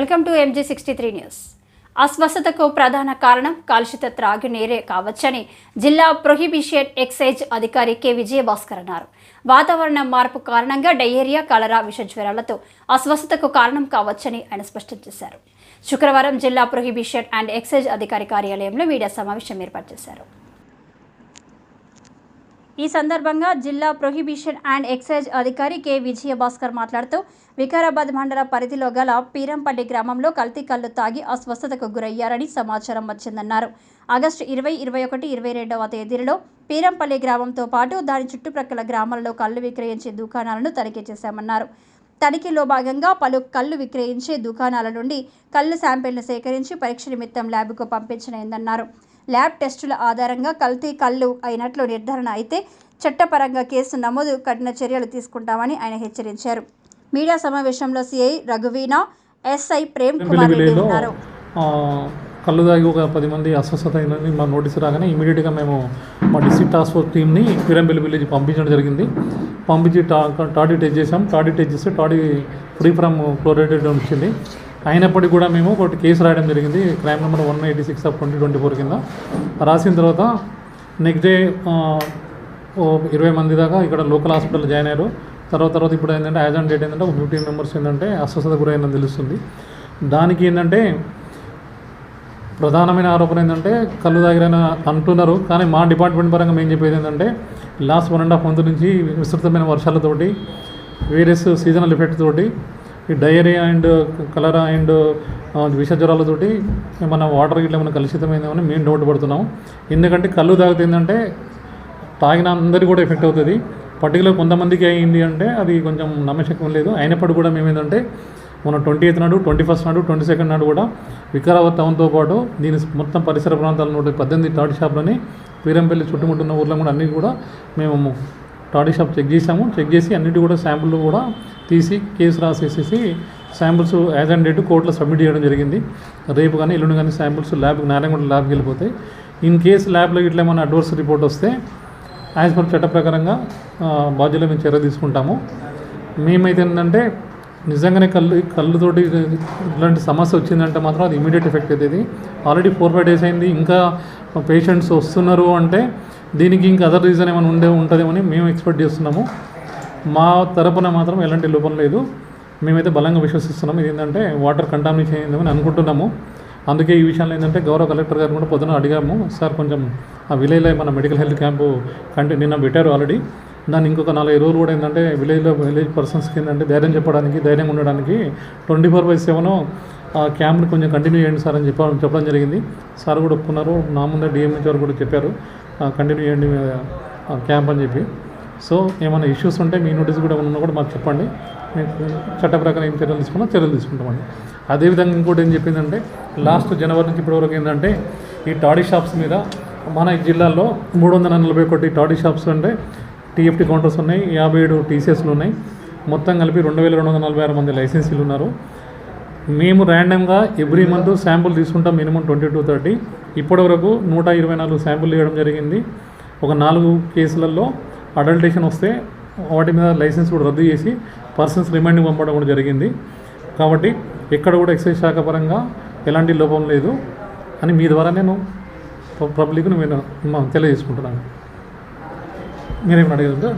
Welcome to MG63 news. అస్వస్థతకు ప్రధాన కారణం కాలుష్యత త్రాగునీరే కావచ్చని జిల్లా ప్రొహిబిషన్ ఎక్సైజ్ అధికారి కె విజయభాస్కర్ అన్నారు. వాతావరణ మార్పు కారణంగా డయేరియా, కలరా, విషజ్వరాలతో అస్వస్థతకు కారణం కావచ్చని ఆయన స్పష్టం చేశారు. శుక్రవారం జిల్లా ప్రొహిబిషన్ అండ్ ఎక్సైజ్ అధికారి కార్యాలయంలో మీడియా సమావేశం ఏర్పాటు చేశారు. ఈ సందర్భంగా జిల్లా ప్రొహిబిషన్ అండ్ ఎక్సైజ్ అధికారి కె విజయభాస్కర్ మాట్లాడుతూ వికారాబాద్ మండల పరిధిలో గల పీరంపల్లి గ్రామంలో కల్తీ కల్లు తాగి అస్వస్థతకు గురయ్యారని సమాచారం వచ్చిందన్నారు. ఆగస్టు 20, 21, 22వ తేదీలలో పీరంపల్లి గ్రామంతో పాటు దాని చుట్టుప్రక్కల గ్రామాలలో కల్లు విక్రయించే దుకాణాలను తనిఖీ చేశామన్నారు. తనిఖీలో భాగంగా పలు కల్లు విక్రయించే దుకాణాల నుండి కల్లు శాంపిల్ను సేకరించి పరీక్ష నిమిత్తం ల్యాబ్కు పంపించనుందన్నారు. ల్యాబ్ టెస్టుల ఆధారంగా కల్తీ కల్లు అయినట్లు నిర్ధారణ అయితే చట్టపరంగా కేసు నమోదు కఠిన చర్యలు తీసుకుంటామని ఆయన హెచ్చరించారు. మీడియా సమావేశంలో సిఐ రఘువీనా, ఎస్ఐ ప్రేమ్ కుమార్ రెడ్డి ఉన్నారు. కళ్ళు దాగి ఒక 10 మంది అస్వస్థత అయిందని మా నోటీసు రాగానే ఇమీడియట్గా మేము మా డిస్ట్రిక్ట్ టాస్క్ ఫోర్స్ టీమ్ని పీరంపల్లి విలేజ్ పంపించడం జరిగింది. పంపించి టాడీ టెస్ట్ చేసాం. టాడీ టెస్ట్ చేస్తే టాడీ ఫ్రీ ఫ్రమ్ క్లోరైడెడ్ వచ్చింది. అయినప్పటికీ కూడా మేము ఒకటి కేసు రాయడం జరిగింది. క్రైమ్ నెంబర్ 186/2024 కింద రాసిన తర్వాత నెక్స్ట్ డే 20 మంది దాకా ఇక్కడ లోకల్ హాస్పిటల్ జాయిన్ అయ్యారు. తర్వాత ఇప్పుడు ఏంటంటే యాజ్ ఆన్ డేట్ ఏంటంటే 15 మెంబర్స్ ఏంటంటే అస్వస్థత గురైందని తెలుస్తుంది. దానికి ఏంటంటే ప్రధానమైన ఆరోపణ ఏంటంటే కళ్ళు తాగిరని అంటున్నారు. కానీ మా డిపార్ట్మెంట్ పరంగా మేము చెప్పేది ఏంటంటే లాస్ట్ 1.5 మంత్ నుంచి విస్తృతమైన వర్షాలతోటి వేరియస్ సీజనల్ ఎఫెక్ట్ తోటి ఈ డయేరియా అండ్ కలరా అండ్ విషజ్వరాలతోటి మన వాటర్ గిట్ల ఏమైనా కలుషితమైందేమని మేము డౌట్ పడుతున్నాం. ఎందుకంటే కళ్ళు తాగితే ఏంటంటే తాగిన అందరికీ కూడా ఎఫెక్ట్ అవుతుంది. పర్టికులర్ కొంతమందికి అయింది అంటే అది కొంచెం నమ్మశక్యం లేదు. అయినప్పటికీ కూడా మేము ఏంటంటే మన 28th నాడు, 21st నాడు, 22nd నాడు కూడా వికారాబాద్ టౌన్తో పాటు దీని మొత్తం పరిసర ప్రాంతాల నుండి 18 టాడీ షాప్లని పీరంపల్లి చుట్టుముట్టున్న ఊర్లో కూడా అన్నీ కూడా మేము టాడీ షాప్ చెక్ చేసాము. చెక్ చేసి అన్నిటి కూడా శాంపుల్ కూడా తీసి కేసు రాసేసేసి శాంపుల్స్ యాజ్ అండ్ డేట్ కోర్టులో సబ్మిట్ చేయడం జరిగింది. రేపు కానీ ఎల్లుండి కానీ శాంపుల్స్ ల్యాబ్కి నారాయణగూడ ల్యాబ్కి వెళ్ళిపోతాయి. ఇన్ కేసు ల్యాబ్లో ఇట్లా ఏమైనా అడ్వర్స్ రిపోర్ట్ వస్తే యాజ్ పర్ చట్ట ప్రకారంగా బాధ్యులు మేము చర్య తీసుకుంటాము. మేమైతే ఏంటంటే నిజంగానే కళ్ళుతోటి ఇలాంటి సమస్య వచ్చిందంటే మాత్రం అది ఇమీడియట్ ఎఫెక్ట్ అవుతుంది. ఆల్రెడీ 4-5 days అయింది. ఇంకా పేషెంట్స్ వస్తున్నారు అంటే దీనికి ఇంకా అదర్ రీజన్ ఏమైనా ఉంటుందేమని మేము ఎక్స్పెక్ట్ చేస్తున్నాము. మా తరపున మాత్రం ఎలాంటి లోపం లేదు. మేమైతే బలంగా విశ్వసిస్తున్నాము. ఇది ఏంటంటే వాటర్ కంటామినేషన్ అయిందని అనుకుంటున్నాము. అందుకే ఈ విషయంలో ఏంటంటే గౌరవ కలెక్టర్ గారు కూడా పొద్దున అడిగాము, సార్ కొంచెం ఆ విలేజ్లో మన మెడికల్ హెల్త్ క్యాంపు నిన్న పెట్టారు ఆల్రెడీ. దాన్ని ఇంకొక 4 రోజులు కూడా ఏంటంటే విలేజ్ పర్సన్స్కి ఏంటంటే ధైర్యం చెప్పడానికి, ధైర్యంగా ఉండడానికి 24/7 ఆ క్యాంప్ని కొంచెం కంటిన్యూ చేయండి సార్ అని చెప్పడం జరిగింది. సార్ కూడా ఒప్పుకున్నారు. నా ముందే డిఎంహెచ్ గారు కూడా చెప్పారు కంటిన్యూ చేయండి క్యాంప్ అని చెప్పి. సో ఏమైనా ఇష్యూస్ ఉంటే మీ నోటీస్ కూడా ఉన్నా కూడా మాకు చెప్పండి. చట్ట ప్రకారం ఏం చర్యలు తీసుకుంటామండి. అదేవిధంగా ఇంకోటి ఏం చెప్పిందంటే లాస్ట్ జనవరి నుంచి ఇప్పటివరకు ఏంటంటే ఈ టాడీ షాప్స్ మీద మన జిల్లాలో 341 టాడీ షాప్స్ అంటే TFT కౌంటర్స్ ఉన్నాయి, 57 TCSలు ఉన్నాయి. మొత్తం కలిపి 2246 మంది లైసెన్సీలు ఉన్నారు. మేము ర్యాండమ్గా ఎవ్రీ మంత్ శాంపుల్ తీసుకుంటాం, మినిమం 20-30. ఇప్పటివరకు 124 శాంపుల్ ఇవ్వడం జరిగింది. ఒక 4 కేసులలో అడల్టేషన్ వస్తే వాటి మీద లైసెన్స్ కూడా రద్దు చేసి పర్సన్స్ రిమైండింగ్ పంపడం కూడా జరిగింది. కాబట్టి ఎక్కడ కూడా ఎక్సైజ్ శాఖ పరంగా ఎలాంటి లోపం లేదు అని మీ ద్వారా నేను పబ్లిక్ను నేను తెలియజేసుకుంటున్నాను. మీరేమైనా అడిగారు?